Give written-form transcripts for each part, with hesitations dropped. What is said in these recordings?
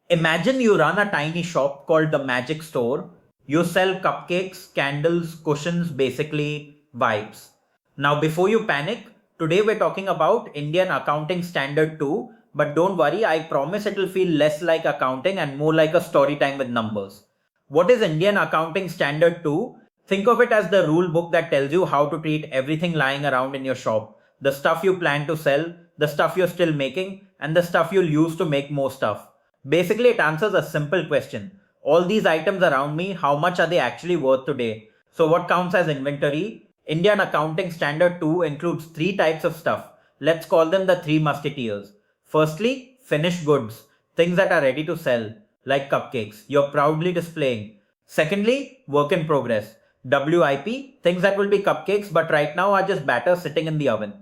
Imagine you run a tiny shop called the Magic Store. You sell cupcakes, candles, cushions, basically vibes. Now, before you panic, today we're talking about Indian Accounting Standard 2, but don't worry, I promise it'll feel less like accounting and more like a story time with numbers. What is Indian Accounting Standard 2? Think of it as the rule book that tells you how to treat everything lying around in your shop. The stuff you plan to sell, the stuff you're still making, and the stuff you'll use to make more stuff. Basically, it answers a simple question. All these items around me, how much are they actually worth today? So, what counts as inventory? Indian Accounting Standard 2 includes three types of stuff. Let's call them the three musketeers. Firstly, finished goods, things that are ready to sell, like cupcakes, you're proudly displaying. Secondly, work in progress, WIP, things that will be cupcakes but right now are just batter sitting in the oven.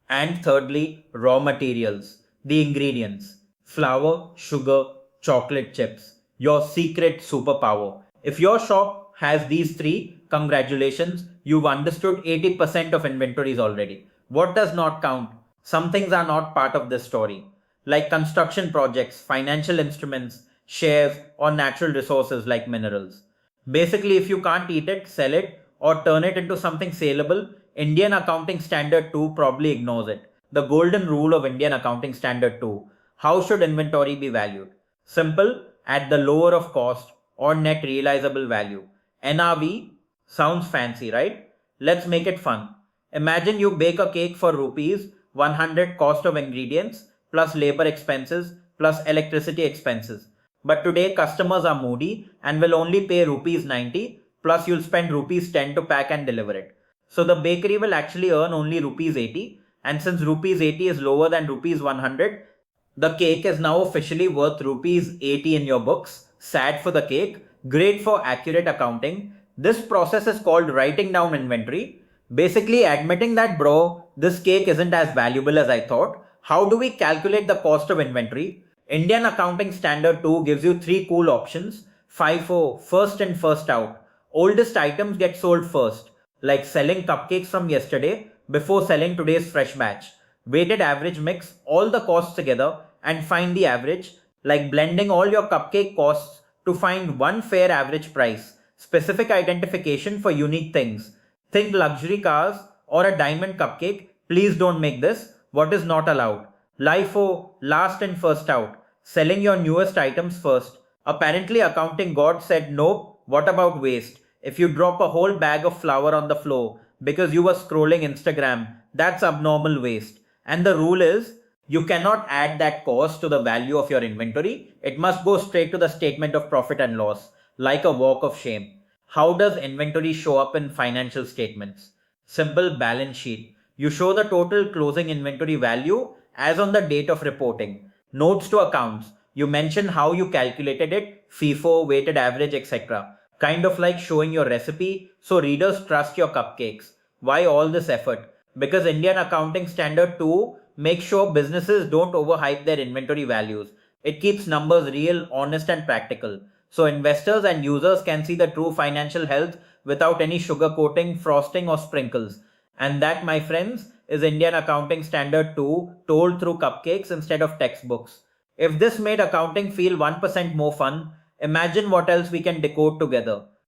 And thirdly, raw materials, the ingredients, flour, sugar, chocolate chips, your secret superpower. If your shop has these three, congratulations, you've understood 80% of inventories already. What does not count? Some things are not part of this story, like construction projects, financial instruments, shares, or natural resources like minerals. Basically, if you can't eat it, sell it, or turn it into something saleable, Indian Accounting Standard 2 probably ignores it. The golden rule of Indian Accounting Standard 2. How should inventory be valued? Simple, at the lower of cost or net realizable value. NRV sounds fancy, right? Let's make it fun. Imagine you bake a cake for rupees 100 cost of ingredients plus labor expenses plus electricity expenses. But today customers are moody and will only pay rupees 90 plus you'll spend rupees 10 to pack and deliver it. So the bakery will actually earn only rupees 80, and since rupees 80 is lower than rupees 100, the cake is now officially worth rupees 80 in your books. Sad for the cake, great for accurate accounting. This process is called writing down inventory. Basically admitting that bro, this cake isn't as valuable as I thought. How do we calculate the cost of inventory? Indian Accounting Standard 2 gives you three cool options. FIFO, first in first out. Oldest items get sold first, like selling cupcakes from yesterday before selling today's fresh batch. Weighted average, mix all the costs together and find the average, like blending all your cupcake costs to find one fair average price. Specific identification for unique things. Think luxury cars or a diamond cupcake. Please don't make this. What is not allowed? LIFO, last in first out. Selling your newest items first. Apparently, accounting god said nope. What about waste? If you drop a whole bag of flour on the floor because you were scrolling Instagram, that's abnormal waste. And the rule is you cannot add that cost to the value of your inventory. It must go straight to the statement of profit and loss, like a walk of shame. How does inventory show up in financial statements? Simple balance sheet. You show the total closing inventory value as on the date of reporting. Notes to accounts. You mention how you calculated it, FIFO, weighted average, etc. Kind of like showing your recipe so readers trust your cupcakes. Why all this effort? Because Indian Accounting Standard 2 makes sure businesses don't overhype their inventory values. It keeps numbers real, honest, and practical. So investors and users can see the true financial health without any sugarcoating, frosting, or sprinkles. And that, my friends, is Indian Accounting Standard 2 told through cupcakes instead of textbooks. If this made accounting feel 1% more fun, imagine what else we can decode together.